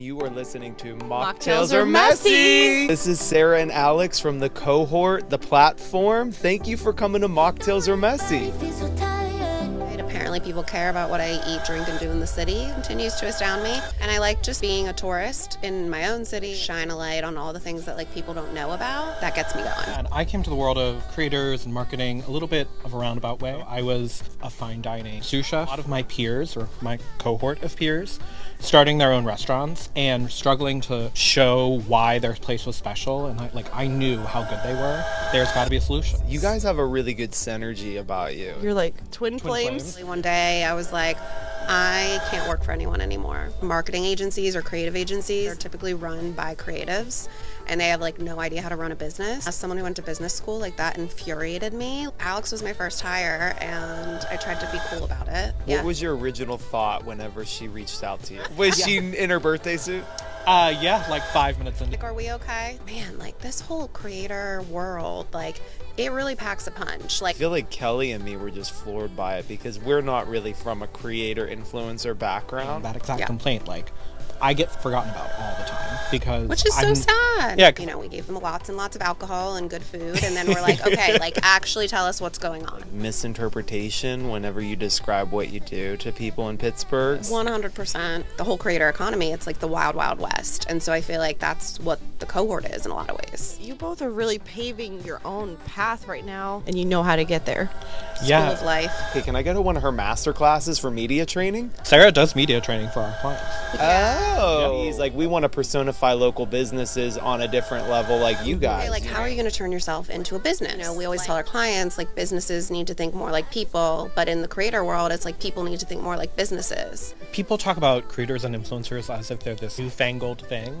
You are listening to Mocktails Are Messy. This is Sarah and Alex from the cohort, the platform. Thank you for coming to Mocktails Are Messy. Apparently people care about what I eat, drink, and do in the city. It continues to astound me. And I like just being a tourist in my own city, shine a light on all the things that people don't know about. That gets me going. And I came to the world of creators and marketing a little bit of a roundabout way. I was a fine dining sous chef. A lot of my peers, or my cohort of peers, starting their own restaurants and struggling to show why their place was special. And I knew how good they were. There's got to be a solution. You guys have a really good synergy about you. You're like twin flames. One day I was like, I can't work for anyone anymore. Marketing agencies or creative agencies are typically run by creatives, and they have no idea how to run a business. As someone who went to business school, that infuriated me. Alex was my first hire, and I tried to be cool about it. What was your original thought whenever she reached out to you? Was she in her birthday suit? Yeah, 5 minutes in. Are we okay? Man, this whole creator world, it really packs a punch. I feel like Kelly and me were just floored by it because we're not really from a creator influencer background. That exact complaint, I get forgotten about all the time because which is so sad. Yeah, we gave them lots and lots of alcohol and good food, and then we're like, okay, actually tell us what's going on. Misinterpretation whenever you describe what you do to people in Pittsburgh. 100%. The whole creator economy, it's the wild, wild west, and so I feel like that's what the cohort is in a lot of ways. You both are really paving your own path right now, and you know how to get there. Yeah. School of life. Hey, can I go to one of her master classes for media training? Sarah does media training for our clients. Oh, he's we want to personify local businesses on a different level like you guys. Okay, how are you going to turn yourself into a business? We always tell our clients, businesses need to think more like people, but in the creator world, it's people need to think more like businesses. People talk about creators and influencers as if they're this newfangled thing,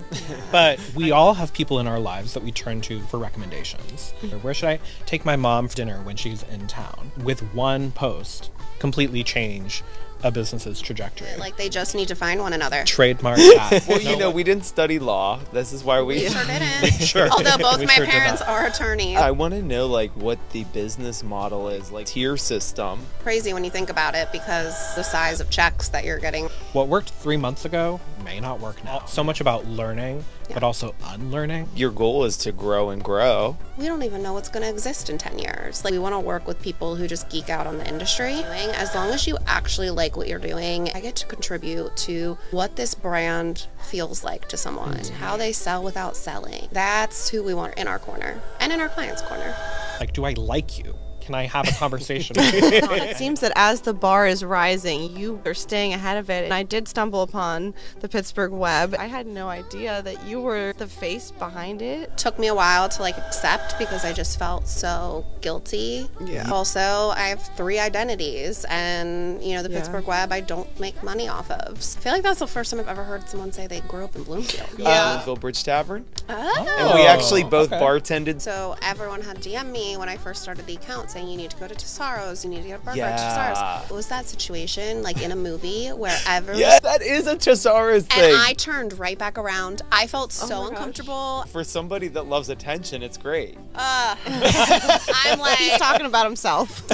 but we all have people in our lives that we turn to for recommendations. Where should I take my mom for dinner when she's in town? With one post, completely change a business's trajectory. They just need to find one another. Trademark that. Well, we didn't study law. This is why we sure didn't. Sure. Although both We my sure did parents not. are attorneys. I want to know what the business model is, tier system. Crazy when you think about it because the size of checks that you're getting. What worked 3 months ago may not work now. So much about learning, but also unlearning. Your goal is to grow and grow. We don't even know what's going to exist in 10 years. We want to work with people who just geek out on the industry. As long as you actually like what you're doing, I get to contribute to what this brand feels like to someone, how they sell without selling. That's who we want in our corner and in our clients' corner. Do I like you? Can I have a conversation? It seems that as the bar is rising, you are staying ahead of it. And I did stumble upon the Pittsburgh web. I had no idea that you were the face behind it. Took me a while to accept because I just felt so guilty. Yeah. Also, I have 3 identities, and the Pittsburgh web I don't make money off of. I feel like that's the first time I've ever heard someone say they grew up in Bloomfield. Bloomfield Bridge Tavern. Oh. And we actually both okay. bartended. So everyone had DM'd me when I first started the account saying you need to go to Tesaro's, you need to get a burger Yeah. at Tesaro's. It was that situation in a movie where everyone Yeah, that is a Tesaro's thing. and I turned right back around. I felt so uncomfortable. For somebody that loves attention, it's great. I'm He's talking about himself.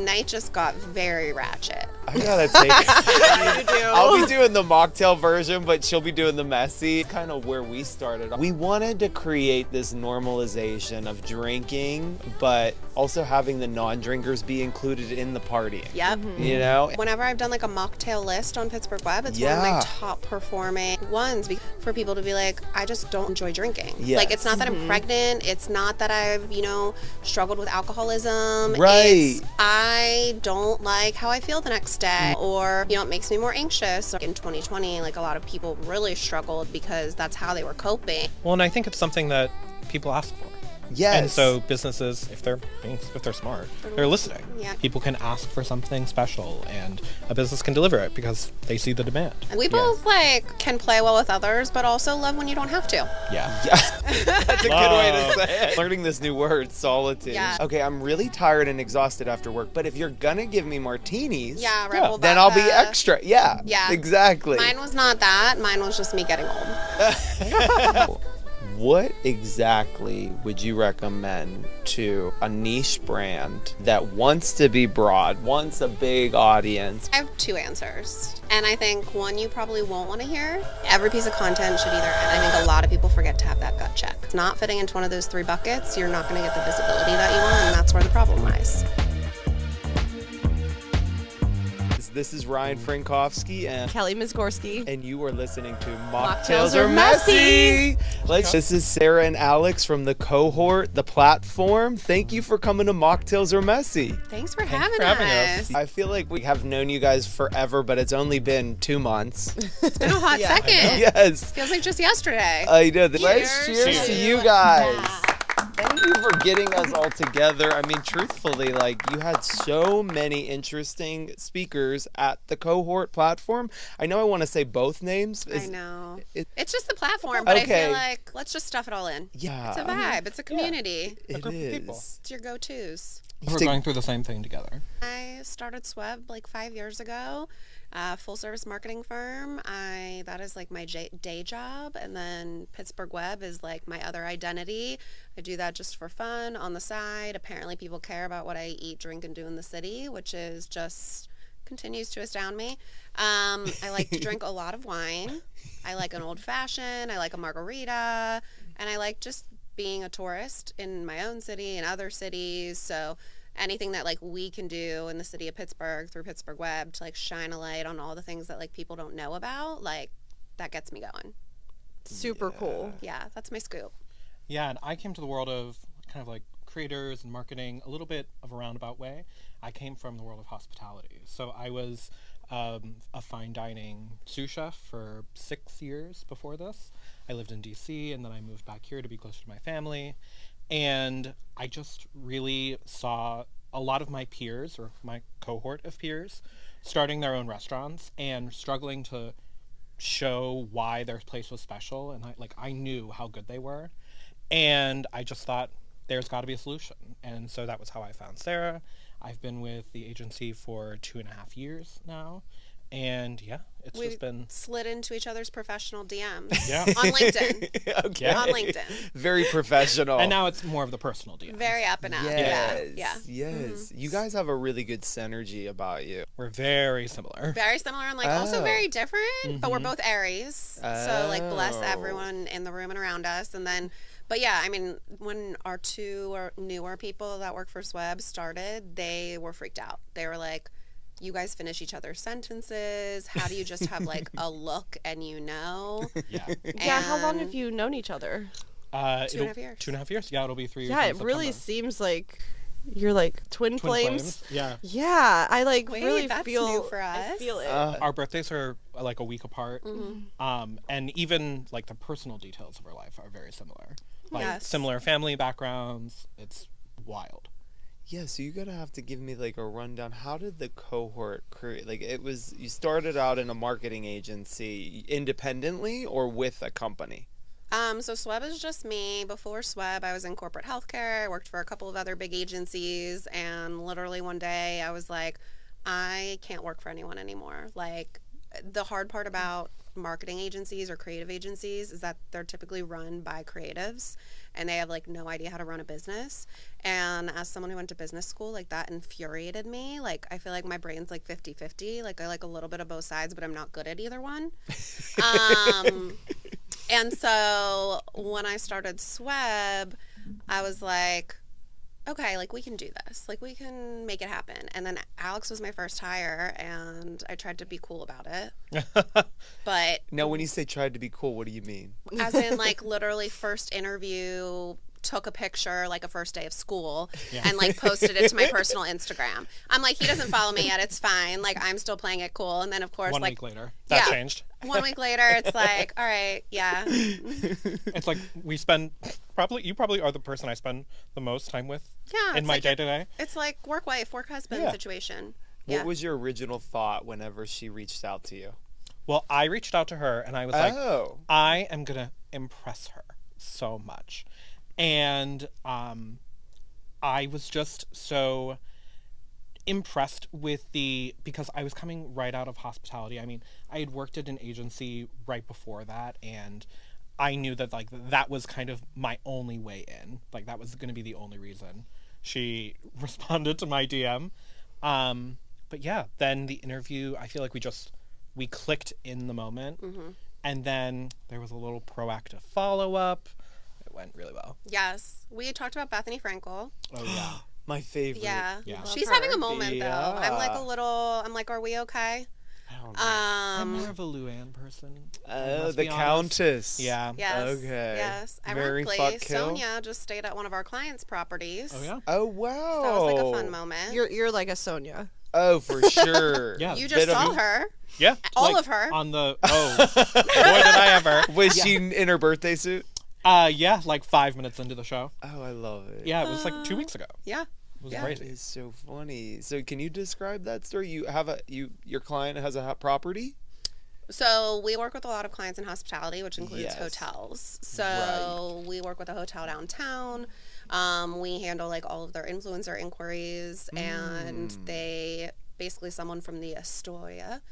night just got very ratchet. I gotta take I'll be doing the mocktail version, but she'll be doing the messy. Kind of where we started. We wanted to create this normalization of drinking, but also having the non-drinkers be included in the party. Yep. You know? Whenever I've done a mocktail list on Pittsburgh Web, it's one of my top performing ones for people to be I just don't enjoy drinking. Yes. It's not that I'm pregnant. It's not that I've, struggled with alcoholism. Right. I don't like how I feel the next day, or, it makes me more anxious. In 2020, a lot of people really struggled because that's how they were coping. Well, and I think it's something that people ask for. Yes. And so businesses, if they're smart, they're listening. Yeah. People can ask for something special, and a business can deliver it because they see the demand. And we both can play well with others, but also love when you don't have to. Yeah. That's a good way to say it. Learning this new word, solitude. Yeah. Okay, I'm really tired and exhausted after work, but if you're gonna give me martinis, Yeah, Red Bull then I'll be vodka. extra. Yeah. Yeah. Exactly. Mine was not that. Mine was just me getting old. What exactly would you recommend to a niche brand that wants to be broad, wants a big audience? I have two answers. And I think one you probably won't want to hear. Every piece of content should either end. I think a lot of people forget to have that gut check. It's not fitting into one of those three buckets, you're not going to get the visibility that you want, and that's where the problem lies. This is Ryan Frankowski and Kelly Mizgorski. and you are listening to Mocktails Mocktails Are Are Messy. This is Sarah and Alex from the cohort, the platform. Thank you for coming to Mocktails Are Messy. Thanks for having us. I feel like we have known you guys forever, but it's only been 2 months. It's been a hot Yeah, second. Yes. Feels like just yesterday. I know. Let's Cheers. cheers to you guys. Thank you for getting us all together. I mean, truthfully, like, you had so many interesting speakers at the cohort platform. I know I want to say both names. I know. it- It's just the platform, but I Okay. feel like let's just stuff it all in. Yeah. It's a vibe. It's a community. It group of people. is. It's your go-tos. We're going through the same thing together. I started Sweb like 5 years ago, full service marketing firm. That is like my day job, and then Pittsburgh Web is like my other identity. I do that just for fun on the side. Apparently people care about what I eat, drink, and do in the city, which is just continues to astound me. I like to drink a lot of wine. I like an old fashioned. I like a margarita, and I like just being a tourist in my own city and other cities. So anything that like we can do in the city of Pittsburgh through Pittsburgh Web to like shine a light on all the things that like people don't know about, like that gets me going. Super cool. Yeah, that's my scoop. Yeah, and I came to the world of kind of like creators and marketing a little bit of a roundabout way. I came from the world of hospitality. So I was a fine dining sous chef for 6 years before this. I lived in DC, and then I moved back here to be closer to my family. And I just really saw a lot of my peers, or my cohort of peers, starting their own restaurants and struggling to show why their place was special. And I knew how good they were. And I just thought, there's got to be a solution. And so that was how I found Sarah. I've been with the agency for 2.5 years now. And yeah, it's We've just been... slid into each other's professional DMs Yeah. on LinkedIn. Okay. Yeah. On LinkedIn. Very professional. And now it's more of the personal deal. Very up and up. Yes. Yeah. Yes. You guys have a really good synergy about you. We're very similar. Very similar and like also Oh. very different, but we're both Aries. So like bless Oh. everyone in the room and around us. And then, but yeah, I mean, when our two or newer people that work for Sweb started, they were freaked out. They were like, you guys finish each other's sentences. How do you just have like a look and you know? Yeah. Yeah, how long And- have you known each other? 2.5 years. 2.5 years. Yeah, it'll be 3 years. Yeah, in it really September. seems like you're like twin flames. Yeah. Yeah, I like Wait, really that's feel new for I us. feel it. Our birthdays are like a week apart. Mm-hmm. And even like the personal details of our life are very similar. Like Yes. similar family backgrounds. It's wild. Yeah, so you're gonna have to give me like a rundown. How did the cohort create? Like, it was, you started out in a marketing agency independently or with a company? So Sweb is just me. Before Sweb, I was in corporate healthcare. I worked for a couple of other big agencies, and literally one day I was like, I can't work for anyone anymore. Like, the hard part about marketing agencies or creative agencies is that they're typically run by creatives, and they have like no idea how to run a business. And as someone who went to business school, like that infuriated me. Like, I feel like my brain's like 50-50. Like, I like a little bit of both sides, but I'm not good at either one. And so when I started Sweb, I was like, okay, like we can do this. Like we can make it happen. And then Alex was my first hire, and I tried to be cool about it. But Now, when you say tried to be cool, what do you mean? as in like literally first interview, took a picture like a first day of school and like posted it to my personal Instagram. I'm like, he doesn't follow me yet. It's fine. Like I'm still playing it cool. And then of course, 1 like week later, that yeah. changed. 1 week later, it's like, all right, yeah. It's like we spend you probably are the person I spend the most time with Yeah, in it's my like day to day. It's like work wife, work husband Yeah. situation. What was your original thought whenever she reached out to you? Well, I reached out to her and I was like, Oh. I am gonna impress her so much. And I was just so impressed with because I was coming right out of hospitality. I mean, I had worked at an agency right before that, and I knew that like that was kind of my only way in. Like that was going to be the only reason she responded to my DM. But yeah, then the interview, I feel like we clicked in the moment. And then there was a little proactive follow-up. It went really well. Yes. We talked about Bethany Frankel. Oh, yeah. My favorite. Yeah. Yeah. She's her. having a moment, though. Yeah. I'm like, are we okay? I don't know. I'm more of a Luann person. Oh, let's the be honest. Countess. Yeah. Yes. Okay. Yes. Very Ironically, fuck kill. Sonia just stayed at one of our clients' properties. Oh, yeah? Oh, wow. So that was like a fun moment. You're like a Sonia. Oh, for sure. Yeah. You just saw her. Yeah. All of her. On the... Oh, boy, did I ever. Was she in her birthday suit? Yeah, like 5 minutes into the show. Oh, I love it. Yeah, it was like 2 weeks ago. Yeah. It was Yeah. crazy. It's so funny. So, can you describe that story? Your client has a property? So we work with a lot of clients in hospitality, which includes Yes. hotels. So we work with a hotel downtown. We handle like all of their influencer inquiries, and someone from the Astoria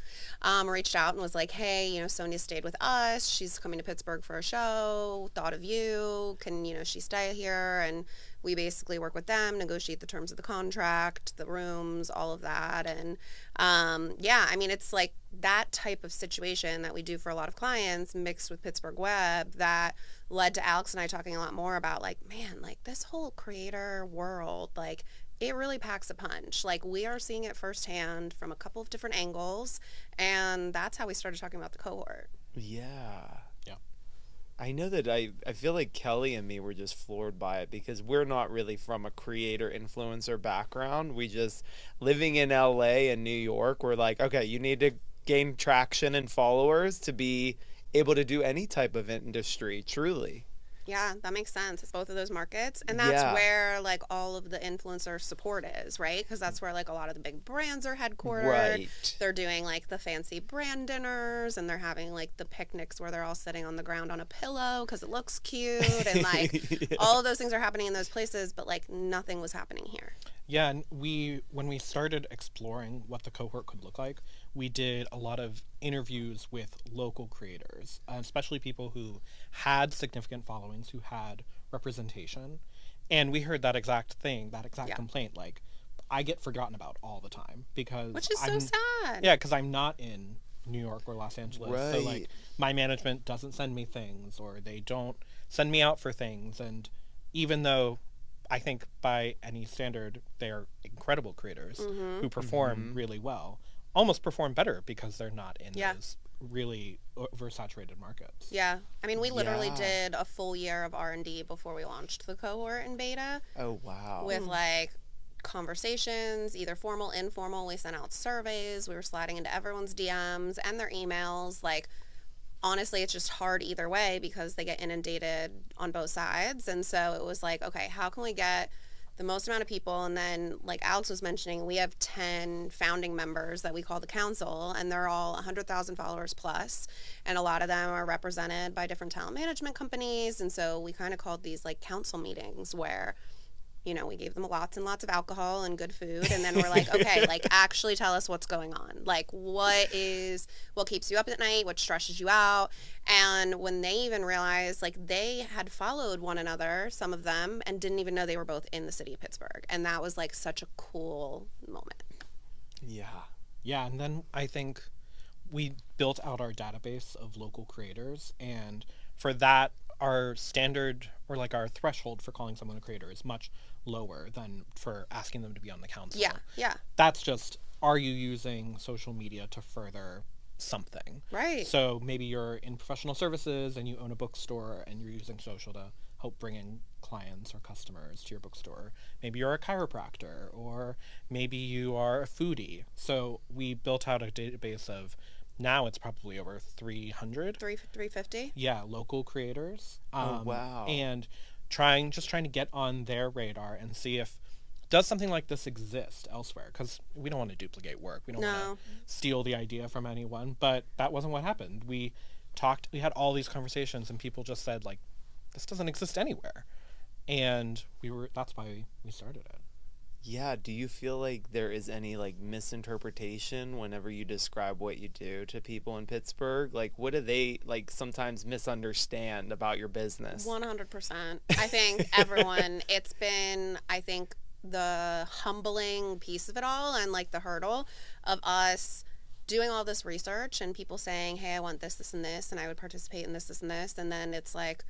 reached out and was like, hey, Sonia stayed with us. She's coming to Pittsburgh for a show. Thought of you. Can, she stay here? And we basically work with them, negotiate the terms of the contract, the rooms, all of that. And it's like that type of situation that we do for a lot of clients mixed with Pittsburgh Web that led to Alex and I talking a lot more about like, man, like this whole creator world, like it really packs a punch. Like we are seeing it firsthand from a couple of different angles. And that's how we started talking about the cohort. Yeah. Yeah. I know that I feel like Kelly and me were just floored by it because we're not really from a creator influencer background. We just living in LA and New York, we're like, okay, you need to gain traction and followers to be able to do any type of industry, truly. Yeah, that makes sense. It's both of those markets. And that's where like all of the influencer support is, right? Because that's where like a lot of the big brands are headquartered. Right. They're doing like the fancy brand dinners and they're having like the picnics where they're all sitting on the ground on a pillow because it looks cute. And like all of those things are happening in those places, but like nothing was happening here. Yeah, and when we started exploring what the cohort could look like, we did a lot of interviews with local creators, especially people who had significant followings, who had representation. And we heard that exact thing, that exact complaint, like, I get forgotten about all the time because... Which is so sad. Yeah, because I'm not in New York or Los Angeles. Right. So, like, my management doesn't send me things or they don't send me out for things. And even though... I think by any standard, they're incredible creators who perform really well, almost perform better because they're not in those really oversaturated markets. Yeah. I mean, we literally did a full year of R&D before we launched the cohort in beta. Oh, wow. With like conversations, either formal, informal. We sent out surveys. We were sliding into everyone's DMs and their emails. Like, honestly, it's just hard either way because they get inundated on both sides. And so it was like, okay, how can we get the most amount of people? And then, like Alex was mentioning, we have 10 founding members that we call the council, and they're all 100,000 followers plus. And a lot of them are represented by different talent management companies. And so we kind of called these like council meetings where, we gave them lots and lots of alcohol and good food. And then we're like, okay, like actually tell us what's going on. Like what keeps you up at night? What stresses you out? And when they even realized like they had followed one another, some of them, and didn't even know they were both in the city of Pittsburgh. And that was like such a cool moment. Yeah. Yeah, and then I think we built out our database of local creators, and for that, our standard or like our threshold for calling someone a creator is much lower than for asking them to be on the council. Yeah. That's just, are you using social media to further something? Right. So maybe you're in professional services and you own a bookstore and you're using social to help bring in clients or customers to your bookstore. Maybe you're a chiropractor, or maybe you are a foodie. So we built out a database of, now it's probably over 300. 350? Yeah, local creators. Oh, wow. And trying to get on their radar and see if does something like this exist elsewhere, because we don't want to duplicate work. We don't want to steal the idea from anyone, but that wasn't what happened. We had all these conversations and people just said like, this doesn't exist anywhere. And that's why we started it. Yeah, do you feel like there is any like misinterpretation whenever you describe what you do to people in Pittsburgh? Like what do they like sometimes misunderstand about your business? 100%. I think everyone, it's been, I think, the humbling piece of it all and like the hurdle of us doing all this research and people saying, hey, I want this, this, and this, and I would participate in this, this, and this. And then it's like,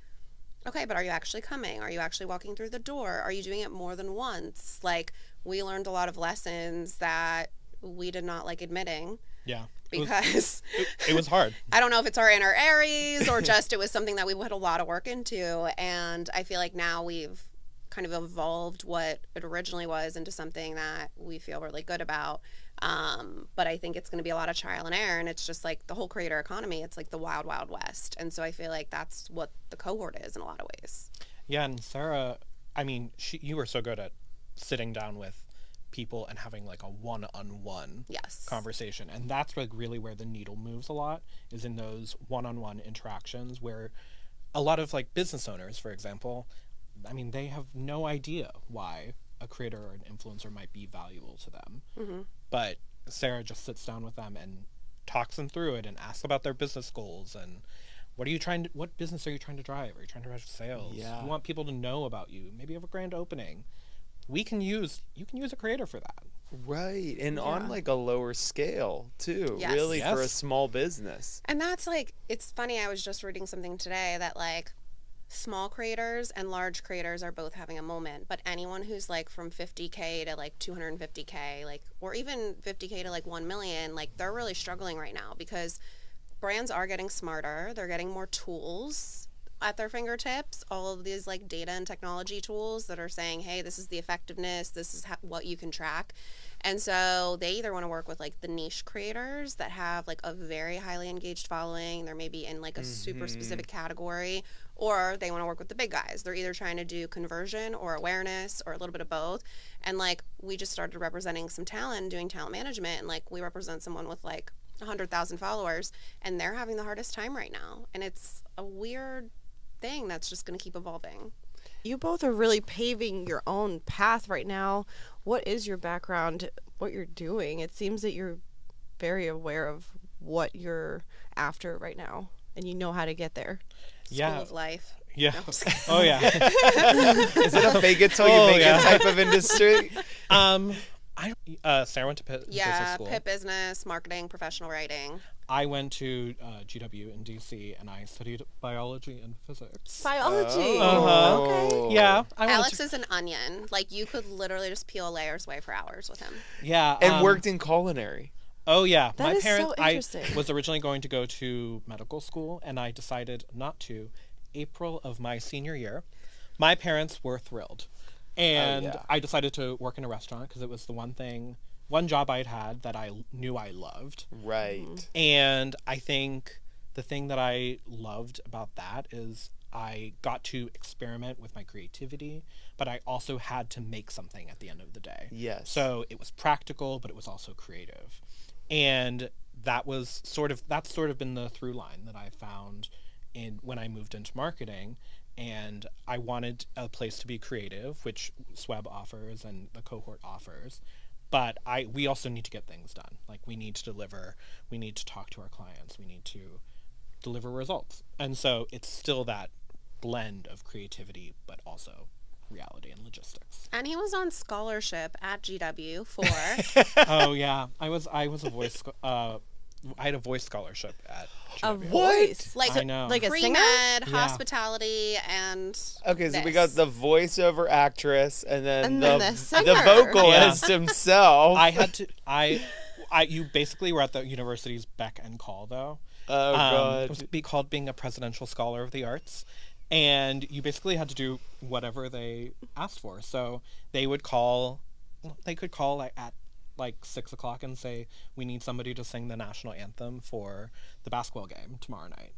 okay, but are you actually coming? Are you actually walking through the door? Are you doing it more than once? Like, we learned a lot of lessons that we did not like admitting. Yeah. Because it was hard. I don't know if it's our inner Aries or just it was something that we put a lot of work into. And I feel like now we've kind of evolved what it originally was into something that we feel really good about. But I think it's going to be a lot of trial and error, and it's just like the whole creator economy. It's like the wild, wild west. And so I feel like that's what the cohort is in a lot of ways. Yeah, and Sarah, I mean, you were so good at sitting down with people and having like a one-on-one conversation. And that's like really where the needle moves a lot, is in those one-on-one interactions where a lot of like business owners, for example, I mean, they have no idea why a creator or an influencer might be valuable to them. Mm-hmm. But Sarah just sits down with them and talks them through it and asks about their business goals and what business are you trying to drive? Are you trying to drive sales? Yeah. You want people to know about you. Maybe you have a grand opening. You can use a creator for that. Right. And on like a lower scale too. Yes. Really for a small business. And that's like, it's funny, I was just reading something today that like small creators and large creators are both having a moment, but anyone who's like from 50K to like 250K, like, or even 50K to like 1 million, like they're really struggling right now because brands are getting smarter. They're getting more tools at their fingertips, all of these like data and technology tools that are saying, hey, this is the effectiveness, this is what you can track. And so they either want to work with like the niche creators that have like a very highly engaged following, they're maybe in like a super specific category, or they want to work with the big guys. They're either trying to do conversion or awareness or a little bit of both. And like we just started representing some talent, doing talent management, and like we represent someone with like 100,000 followers, and they're having the hardest time right now. And it's a weird thing that's just going to keep evolving. You both are really paving your own path right now. What is your background, what you're doing? It seems that you're very aware of what you're after right now, and you know how to get there. School of life. Yeah. No, Oh, yeah. Is it a fake it till you make it type of industry? Sarah went to Pitt Business School. Pitt Business, marketing, professional writing. I went to GW in DC and I studied biology and physics. Biology. Okay. Yeah. Alex is an onion. Like you could literally just peel layers away for hours with him. Yeah. And worked in culinary. Oh, yeah. That My is parents, so interesting. I was originally going to go to medical school and I decided not to. April of my senior year. My parents were thrilled. And I decided to work in a restaurant because it was the one job I'd had that I knew I loved. Right. And I think the thing that I loved about that is I got to experiment with my creativity, but I also had to make something at the end of the day. Yes. So it was practical, but it was also creative. And that's sort of been the through line that I found when I moved into marketing. And I wanted a place to be creative, which Sweb offers and the cohort offers. But we also need to get things done. Like we need to deliver, we need to talk to our clients, we need to deliver results. And so it's still that blend of creativity, but also reality and logistics. And he was on scholarship at GW for Oh yeah, I was a voice. I had a voice scholarship at A GW. voice? like I know. Like a singer? pre-med, Yeah. hospitality, and Okay, so we this. got the voiceover actress and then the the singer. vocalist himself. I had to. You basically were at the university's beck and call, though. Oh, God. It was called being a presidential scholar of the arts. And you basically had to do whatever they asked for. So they could call at like 6 o'clock and say, we need somebody to sing the national anthem for the basketball game tomorrow night.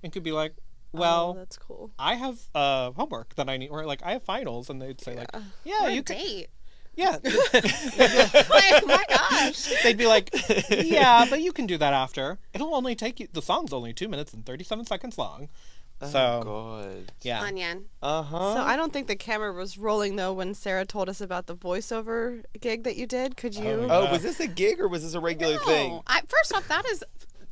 And could be like, well, that's cool. I have homework that I need, or like I have finals. And they'd say like, yeah, what a you could. date. Yeah. Like, my gosh. They'd be like, yeah, but you can do that after. It'll only take you, the song's only 2 minutes and 37 seconds long. So, God. yeah. Onion. Uh-huh. So I don't think the camera was rolling though when Sarah told us about the voiceover gig that you did. Could you? Oh, was this a gig or was this a regular thing? First off, that is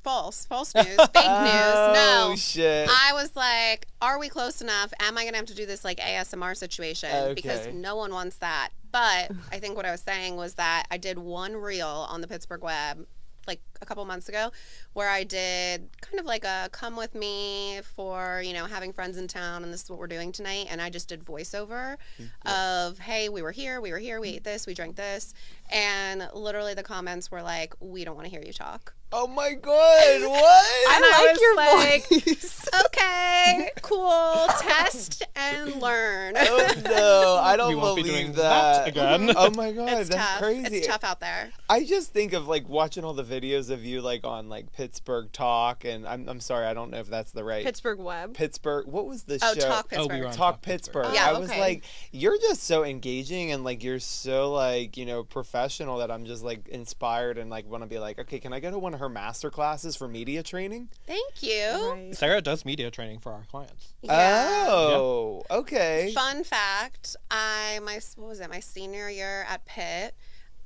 false news, fake news. No, Shit. I was like, are we close enough? Am I gonna have to do this like ASMR situation? Because Okay. no one wants that. But I think what I was saying was that I did one reel on the Pittsburgh web like a couple months ago where I did kind of like a come with me for, having friends in town and this is what we're doing tonight. And I just did voiceover of, hey, we were here, we ate this, we drank this. And literally the comments were like, we don't want to hear you talk. Oh my God, what? I like your voice. Okay, cool. Test and learn. Oh no, I don't We won't be believe doing that. that again. Oh my God, It's that's tough. crazy. It's tough out there. I just think of like watching all the videos of you like on like Pittsburgh Talk, and I'm sorry, I don't know if that's the right Pittsburgh web. Pittsburgh. What was the Oh, show? Talk Oh, we Pittsburgh. were on Talk Pittsburgh. Yeah, I was okay. like, you're just so engaging and like you're so like professional that I'm just like inspired and like want to be like, okay, can I go to one of her master classes for media training? Thank you. Right. Sarah does media training for our clients. Yeah. Oh, okay. Fun fact, my senior year at Pitt,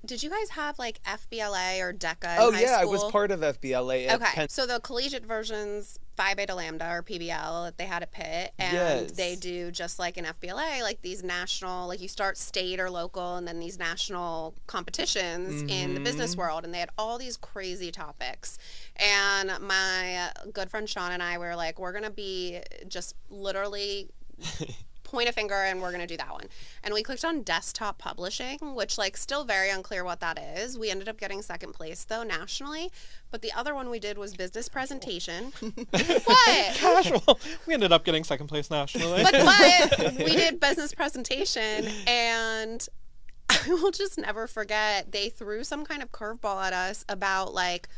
did you guys have like FBLA or DECA in Oh high yeah, I school? was part of FBLA. At Okay, Penn. so the collegiate versions, Phi Beta Lambda or PBL that they had at Pitt, and Yes. they do just like an FBLA, like these national, like you start state or local, and then these national competitions in the business world, and they had all these crazy topics. And my good friend Sean and I were like, we're gonna be just literally point a finger and we're going to do that one. And we clicked on desktop publishing, which like still very unclear what that is. We ended up getting second place though nationally, but the other one we did was business presentation. What? Casual. We ended up getting second place nationally. But we did business presentation, and I will just never forget, they threw some kind of curveball at us about like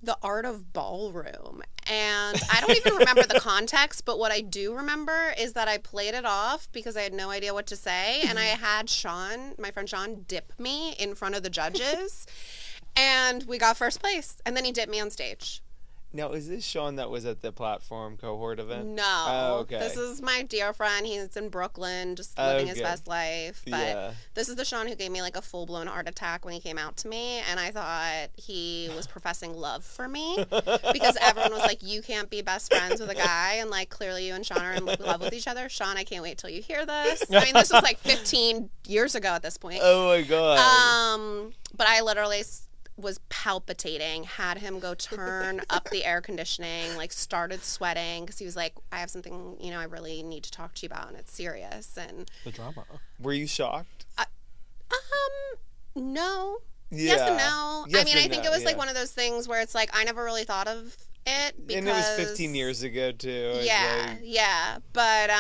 the art of ballroom. And I don't even remember the context, but what I do remember is that I played it off because I had no idea what to say. And I had Sean, my friend Sean, dip me in front of the judges. And we got first place. And then he dipped me on stage. Now, is this Sean that was at the platform cohort event? No. Oh, okay. This is my dear friend. He's in Brooklyn, just living his Okay. best life. But Yeah. this is the Sean who gave me like a full-blown heart attack when he came out to me. And I thought he was professing love for me because everyone was like, you can't be best friends with a guy. And like, clearly you and Sean are in love with each other. Sean, I can't wait till you hear this. I mean, this was like 15 years ago at this point. Oh my God. But I literally was palpitating, had him go turn up the air conditioning, like started sweating because he was like, I have something, I really need to talk to you about and it's serious. And The drama. Were you shocked? no. Yeah. Yes and no. Yes I mean, I and think no, it was like yeah. one of those things where it's like I never really thought of it because And it was 15 years ago too. It's Yeah, like- yeah. But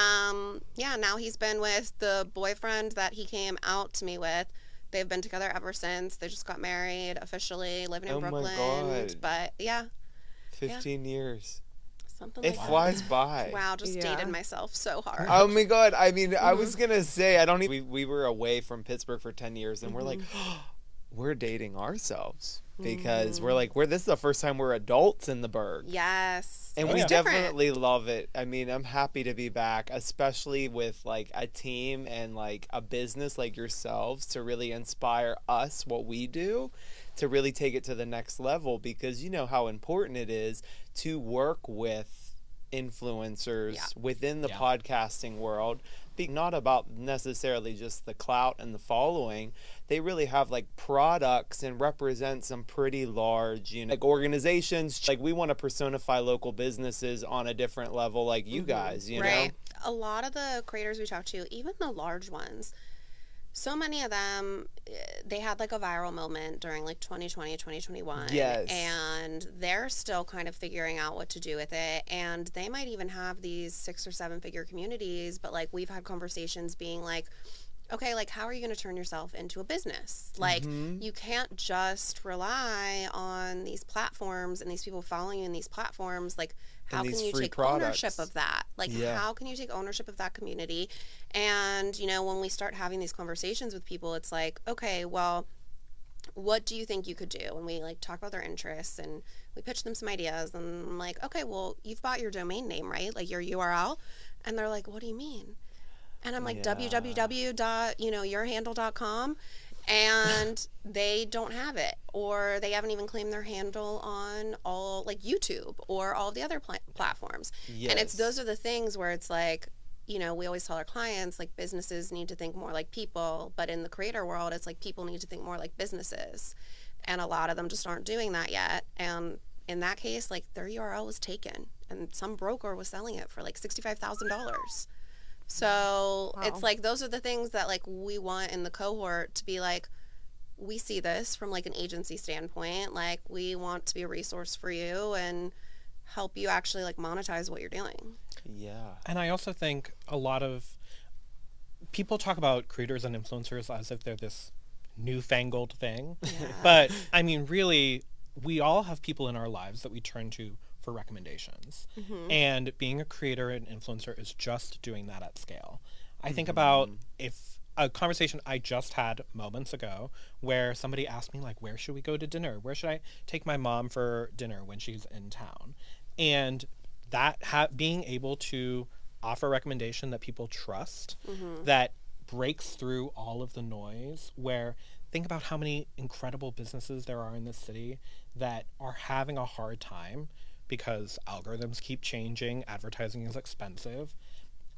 yeah, now he's been with the boyfriend that he came out to me with. They've been together ever since. They just got married officially, living in Oh my Brooklyn. God. But yeah, 15 years. something It like that. flies by. Wow, just Yeah. dated myself so hard. Oh my God. I mean, I Mm-hmm. was going to say, I don't even, we were away from Pittsburgh for 10 years and we're like, Mm-hmm. we're dating ourselves because we're like, this is the first time we're adults in the Berg. Yes. And Oh, we yeah. definitely love it. I mean, I'm happy to be back, especially with like a team and like a business like yourselves to really inspire us what we do to really take it to the next level because you know how important it is to work with influencers Yeah. within the Yeah. podcasting world. Be not about necessarily just the clout and the following. They really have like products and represent some pretty large, like organizations. Like we want to personify local businesses on a different level, like you guys, you right. know. A lot of the creators we talk to, even the large ones, so many of them, they had like a viral moment during like 2020, 2021. Yes. And they're still kind of figuring out what to do with it. And they might even have these 6 or 7 figure communities, but like we've had conversations being like, okay, like how are you going to turn yourself into a business? Like you can't just rely on these platforms and these people following you in these platforms. Like how And can these you free take products. ownership of that? Like Yeah. how can you take ownership of that community? And when we start having these conversations with people, it's like, okay, well, what do you think you could do? And we like talk about their interests and we pitch them some ideas. And I'm like, okay, well, you've bought your domain name, right? Like your URL. And they're like, what do you mean? And I'm like, www.yourhandle.com. And they don't have it, or they haven't even claimed their handle on all like YouTube or all the other platforms. Yes. And those are the things where it's like, we always tell our clients like businesses need to think more like people, but in the creator world, it's like people need to think more like businesses. And a lot of them just aren't doing that yet. And in that case, like their URL was taken and some broker was selling it for like $65,000. So It's like those are the things that like we want in the cohort to be like, we see this from like an agency standpoint, like we want to be a resource for you and help you actually like monetize what you're doing. Yeah. And I also think a lot of people talk about creators and influencers as if they're this newfangled thing. Yeah. But I mean, really, we all have people in our lives that we turn to for recommendations. And being a creator and influencer is just doing that at scale. I think about if a conversation I just had moments ago where somebody asked me like, where should we go to dinner? Where should I take my mom for dinner when she's in town? And that being able to offer a recommendation that people trust, that breaks through all of the noise, where think about how many incredible businesses there are in this city that are having a hard time because algorithms keep changing, advertising is expensive,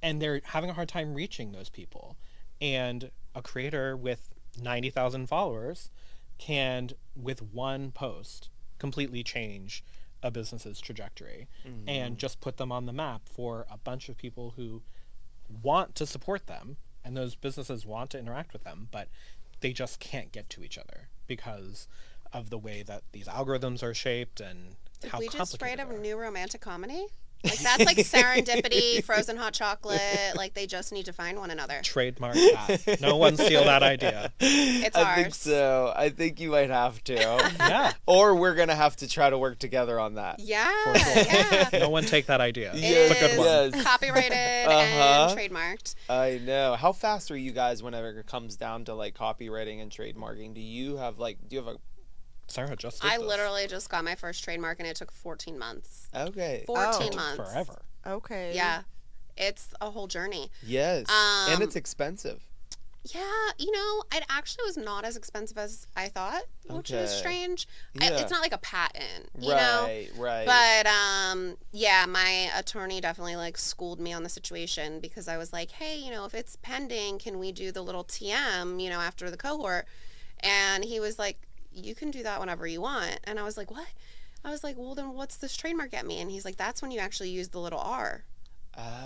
and they're having a hard time reaching those people. And a creator with 90,000 followers can, with one post, completely change a business's trajectory and just put them on the map for a bunch of people who want to support them, and those businesses want to interact with them, but they just can't get to each other because of the way that these algorithms are shaped and how we just write complicated a they are. new romantic comedy? Like that's like serendipity, frozen hot chocolate. Like they just need to find one another. Trademark that. No one steal that idea. It's I ours. think so. I think you might have to. Yeah. Or we're going to have to try to work together on that. Yeah, For sure. yeah. No one take that idea. It It's a good one. Yes. copyrighted and trademarked. I know. How fast are you guys whenever it comes down to like copywriting and trademarking? Do you have a Sarah just did I this. literally just got my first trademark and it took 14 months. Okay. 14 months. Forever. Okay. Yeah. It's a whole journey. Yes. And it's expensive. Yeah, it actually was not as expensive as I thought, which is Okay. strange. Yeah. It's not like a patent, you know? Right. But yeah, my attorney definitely like schooled me on the situation because I was like, hey, if it's pending, can we do the little TM, after the cohort? And he was like, you can do that whenever you want. And I was like, what? I was like, well, then what's this trademark at me? And he's like, that's when you actually use the little R,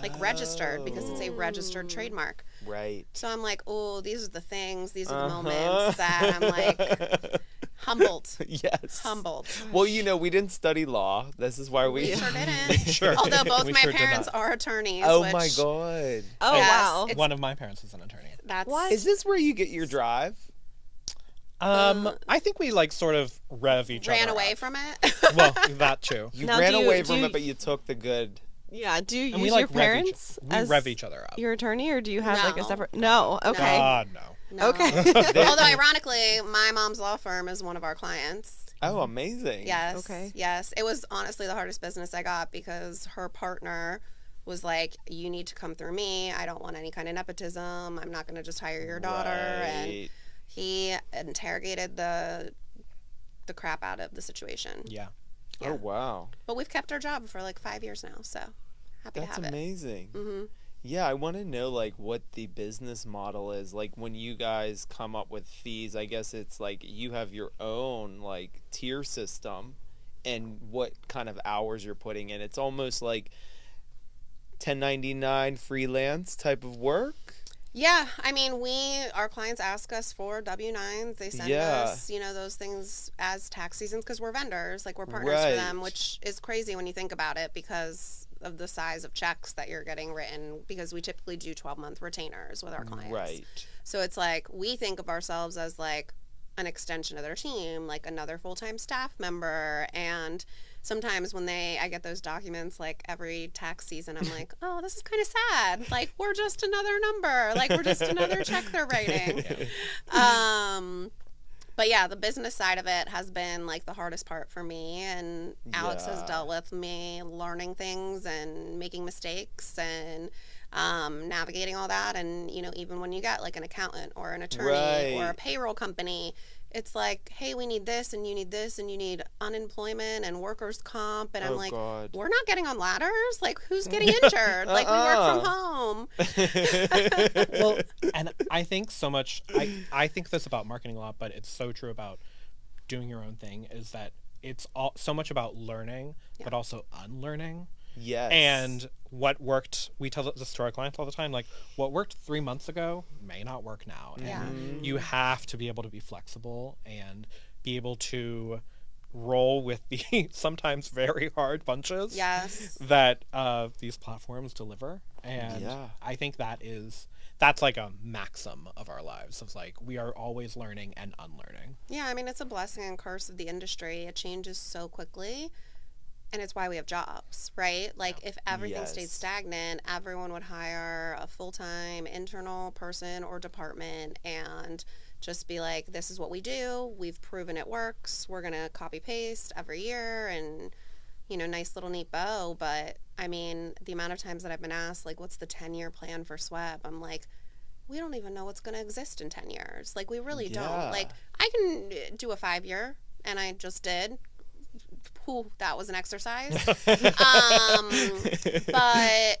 like registered, because it's a registered trademark. Right. So I'm like, oh, these are the things, these are the moments that I'm like humbled. Yes. Humbled. Well, we didn't study law. This is why we. We sure didn't. Sure. Although both We my sure did parents not. are attorneys. Oh which my god. Oh, Yes, wow. it's- One of my parents is an attorney. That's What? Is this where you get your drive? I think we like sort of rev each ran other away up. from it. Well, that too. You Now, ran do you- away do from you- it, but you took the good. Yeah. Do you And use we your like parents we as rev each other up. your attorney, or do you have like a No. separate? No. Okay. God, no. No. Okay. Although ironically, my mom's law firm is one of our clients. Oh, amazing. Yes. Okay. Yes. It was honestly the hardest business I got because her partner was like, you need to come through me. I don't want any kind of nepotism. I'm not going to just hire your daughter. And Right. he interrogated the crap out of the situation. Yeah. Yeah. Oh wow. But we've kept our job for like 5 years now, so happy That's to have amazing. it. Mm-hmm. Yeah, I want to know like what the business model is. Like when you guys come up with fees, I guess it's like you have your own like tier system and what kind of hours you're putting in. It's almost like 1099 freelance type of work. Yeah, I mean, our clients ask us for W-9s. They send Yeah. us, those things as tax seasons because we're vendors, like we're partners for them, Right. which is crazy when you think about it because of the size of checks that you're getting written because we typically do 12-month retainers with our clients. Right. So it's like we think of ourselves as like an extension of their team, like another full-time staff member. And sometimes when I get those documents like every tax season, I'm like, oh, this is kind of sad. Like we're just another number. Like we're just another check they're writing. But yeah, the business side of it has been like the hardest part for me. And Alex has Yeah. dealt with me learning things and making mistakes and navigating all that. And, you know, even when you get like an accountant or an attorney or a Right. payroll company, it's like, hey, we need this and you need this and you need unemployment and workers' comp. And I'm Oh, like, God. we're not getting on ladders. Like, who's getting injured? Like, we work from home. Well, and I think so much, I think this about marketing a lot, but it's so true about doing your own thing, is that it's all so much about learning, but also unlearning. Yes. And what worked, we tell this to our clients all the time, like what worked 3 months ago may not work now. Yeah. And you have to be able to be flexible and be able to roll with the sometimes very hard punches Yes. that these platforms deliver. And Yeah. I think that's like a maxim of our lives, of like we are always learning and unlearning. Yeah, I mean, it's a blessing and curse of the industry. It changes so quickly, and it's why we have jobs, right? Like, if everything stayed Yes. stagnant, everyone would hire a full-time internal person or department and just be like, this is what we do. We've proven it works. We're going to copy-paste every year and, you know, nice little neat bow. But, I mean, the amount of times that I've been asked, like, what's the 10-year plan for Sweb? I'm like, we don't even know what's going to exist in 10 years. Like, we really Yeah. don't. Like, I can do a 5-year, and I just did. Whew, that was an exercise. But,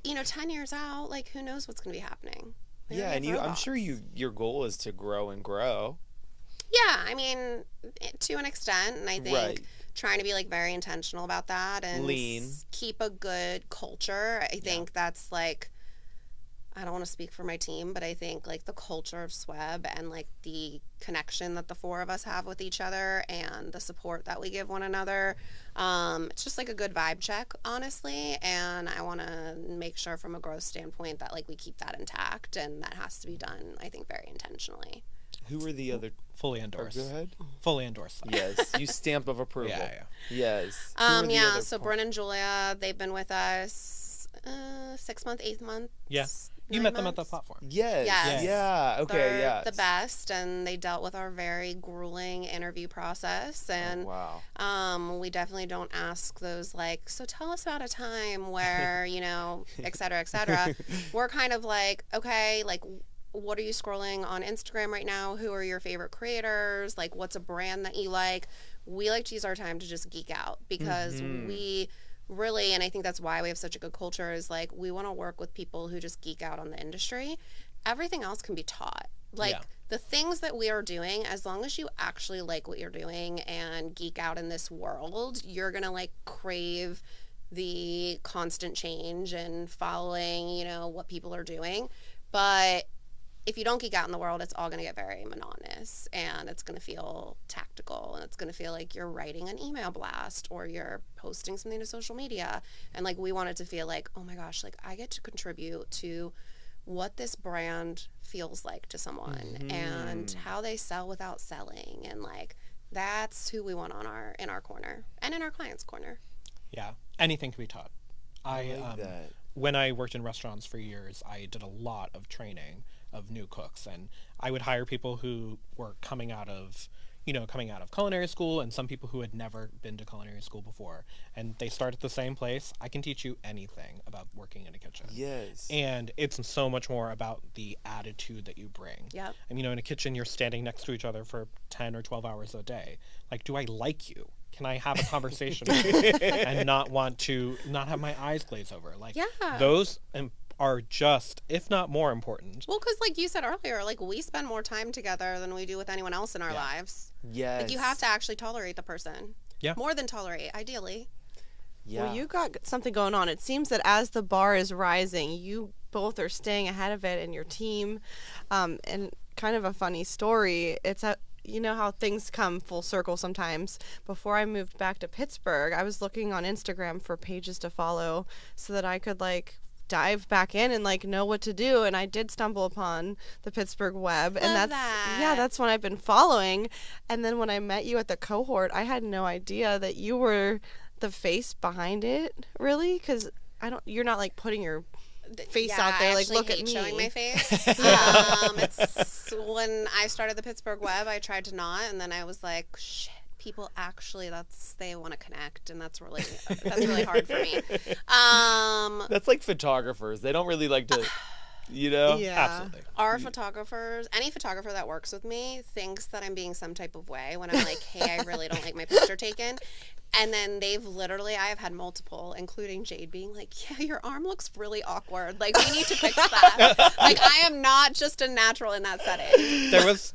you know, 10 years out, like, who knows what's going to be happening? We Yeah, already and have I'm robots. sure your goal is to grow and grow. Yeah, I mean, to an extent, and I think Right. trying to be like very intentional about that and Lean. keep a good culture. I think that's like, I don't want to speak for my team, but I think like the culture of Sweb and like the connection that the four of us have with each other and the support that we give one another, it's just like a good vibe check, honestly. And I want to make sure from a growth standpoint that like we keep that intact, and that has to be done, I think, very intentionally. Who are the other? Fully Oh, endorse. go ahead. Fully endorse that. Yes, you stamp of approval. Yeah. Yes. Who are the Yeah, other so Bryn and Julia, they've been with us 6 months, 8 months. Yeah. You 9 met them at the months. platform. Yes. Yes. Yeah. Okay. They're Yeah. the best, and they dealt with our very grueling interview process. And Wow. we definitely don't ask those like, so tell us about a time where, you know, et cetera, et cetera. We're kind of like, okay, like, what are you scrolling on Instagram right now? Who are your favorite creators? Like, what's a brand that you like? We like to use our time to just geek out because we really, and I think that's why we have such a good culture, is like we want to work with people who just geek out on the industry. Everything else can be taught. Like the things that we are doing, as long as you actually like what you're doing and geek out in this world, you're going to like crave the constant change and following, you know, what people are doing. But if you don't geek out in the world, it's all going to get very monotonous, and it's going to feel tactical, and it's going to feel like you're writing an email blast or you're posting something to social media. And like, we want it to feel like, oh my gosh, like I get to contribute to what this brand feels like to someone and how they sell without selling. And like, that's who we want on in our corner and in our clients' corner. Yeah. Anything can be taught. I like that. When I worked in restaurants for years, I did a lot of training of new cooks, and I would hire people who were coming out of culinary school, and some people who had never been to culinary school before, and they start at the same place. I can teach you anything about working in a kitchen. Yes. And it's so much more about the attitude that you bring. Yep. And in a kitchen, you're standing next to each other for 10 or 12 hours a day. Like, do I like you? Can I have a conversation with you and not have my eyes glaze over? Like, those are just, if not more important. Well, because like you said earlier, like we spend more time together than we do with anyone else in our lives. Yes. Like, you have to actually tolerate the person. Yeah. More than tolerate, ideally. Yeah. Well, you got something going on. It seems that as the bar is rising, you both are staying ahead of it, and your team. And kind of a funny story. You know how things come full circle sometimes. Before I moved back to Pittsburgh, I was looking on Instagram for pages to follow so that I could like dive back in and like know what to do, and I did stumble upon the Pittsburgh web, and that's when I've been following. And then when I met you at the cohort, I had no idea that you were the face behind it, really, because you're not like putting your face out there, like, look at hate me. showing my face. It's when I started the Pittsburgh web, I tried to not, and then I was like, shit. People actually, they want to connect, and that's really hard for me. That's like photographers. They don't really like to, you know? Yeah. Absolutely. Our photographers, any photographer that works with me thinks that I'm being some type of way when I'm like, hey, I really don't like my picture taken. And then I have had multiple, including Jade, being like, yeah, your arm looks really awkward. Like, we need to fix that. Like, I am not just a natural in that setting. There was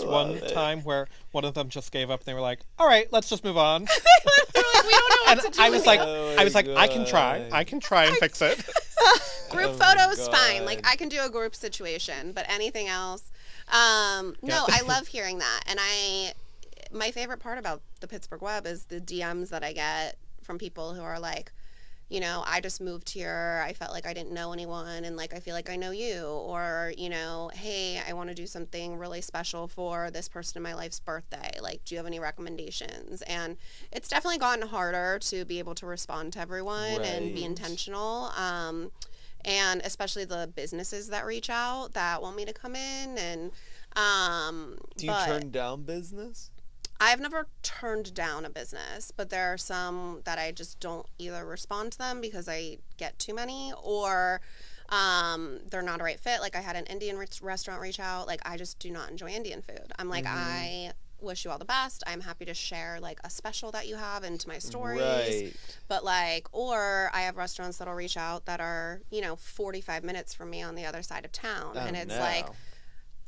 one time where one of them just gave up and they were like, all right, let's just move on. They're like, we don't know what to do. I was like, Oh, I can try and fix it. Group photos, fine. Like, I can do a group situation, but anything else. No, I love hearing that. And my favorite part about the Pittsburgh web is the DMs that I get from people who are like, you know, I just moved here. I felt like I didn't know anyone, and like I feel like I know you. Or, you know, hey, I want to do something really special for this person in my life's birthday. Like, do you have any recommendations? And it's definitely gotten harder to be able to respond to everyone and be intentional. And especially the businesses that reach out that want me to come in. And Do you turn down business? I've never turned down a business, but there are some that I just don't either respond to them because I get too many, or they're not a right fit. Like, I had an Indian restaurant reach out. Like, I just do not enjoy Indian food. I'm like, I wish you all the best. I'm happy to share like a special that you have into my stories. Right. But like, or I have restaurants that'll reach out that are, you know, 45 minutes from me on the other side of town. Oh, and it's no. like,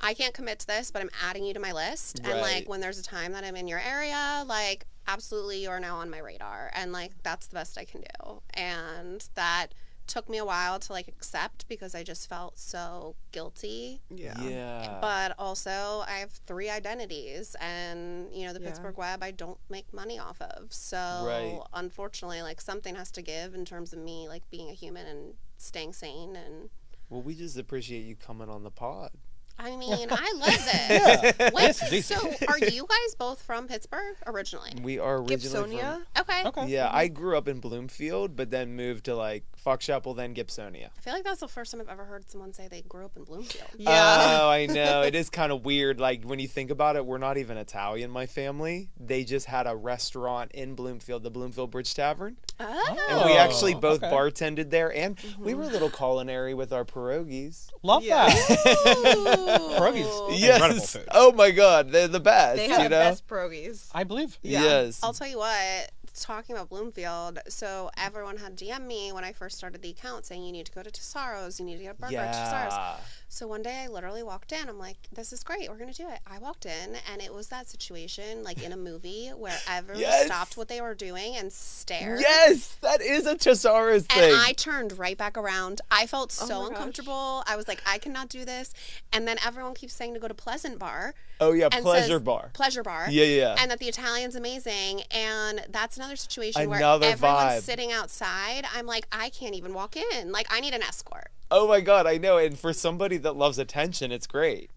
I can't commit to this, but I'm adding you to my list. And like, when there's a time that I'm in your area, like, absolutely, you're now on my radar. And like, that's the best I can do. And that took me a while to like accept because I just felt so guilty. Yeah. But also, I have 3 identities, and you know, the Pittsburgh web I don't make money off of. So unfortunately, like, something has to give in terms of me like being a human and staying sane. And Well, we just appreciate you coming on the pod. I mean, I love this. Wait, This is easy. so are you guys both from Pittsburgh originally? We are originally Gibsonia? Okay. Okay. Yeah, I grew up in Bloomfield, but then moved to like Foxchapel, then Gibsonia. I feel like that's the first time I've ever heard someone say they grew up in Bloomfield. Oh, I know. It is kind of weird. Like, when you think about it, we're not even Italian, my family. They just had a restaurant in Bloomfield, the Bloomfield Bridge Tavern. Oh. And we actually both okay. bartended there, and we were a little culinary with our pierogies. Love that. Pierogies. Incredible Yes. food. Oh my God, they're the best. They you have know? the best pierogies. I believe. Yes. I'll tell you what, talking about Bloomfield, so everyone had DM me when I first started the account saying you need to go to Tesaro's, you need to get a burger at Tesaro's. Yeah. So one day I literally walked in. I'm like, this is great. We're going to do it. I walked in, and it was that situation like in a movie where everyone Yes. stopped what they were doing and stared. Yes, that is a Tesaro's thing. And I turned right back around. I felt so my gosh. uncomfortable. I was like, I cannot do this. And then everyone keeps saying to go to Pleasant Bar. Oh yeah, and Pleasure says, Bar. Pleasure Bar. Yeah, yeah. And that the Italian's amazing. And that's another situation Another where everyone's vibe. sitting outside. I'm like, I can't even walk in. Like, I need an escort. Oh my God, I know. And for somebody that loves attention, it's great.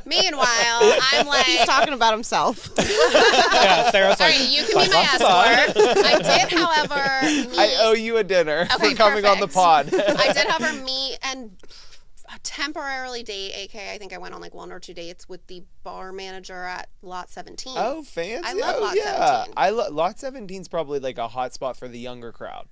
Meanwhile, I'm like, He's talking about himself. Yeah, Sarah's all like, right, you can be my "Side by escort. I did, however, meet, I owe you a dinner Okay, for coming on the perfect. pod. I did have her meet and temporarily date, aka I think I went on like 1 or 2 dates with the bar manager at Lot 17. Oh, fancy. I love oh, Lot yeah. 17. Lot 17 is probably like a hot spot for the younger crowd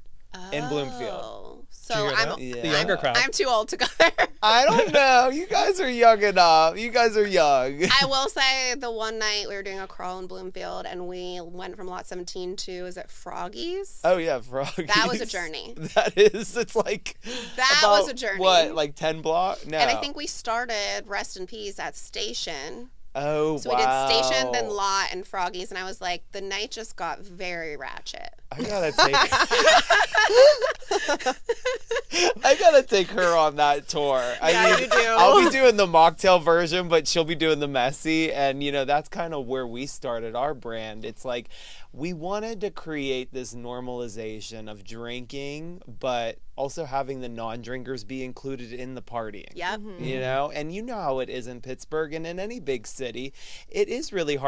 in Bloomfield. Oh, Did so you hear I'm that? Yeah. The younger crowd. I'm too old to go there. I don't know. You guys are young enough. You guys are young. I will say the one night we were doing a crawl in Bloomfield and we went from Lot 17 to, is it Froggies? Oh, yeah, Froggies. That was a journey. That is. It's like. That about, was a journey. What, like 10 block? No. And I think we started, rest in peace, at Station. Oh, So wow. we did Station, then Lot, and Froggies, and I was like, the night just got very ratchet. I gotta take her on that tour. Yeah, you do. I'll be doing the mocktail version, but she'll be doing the messy. And you know, that's kind of where we started our brand. It's like we wanted to create this normalization of drinking, but also having the non-drinkers be included in the partying. Yep. You know, and you know how it is in Pittsburgh and in any big city. It is really hard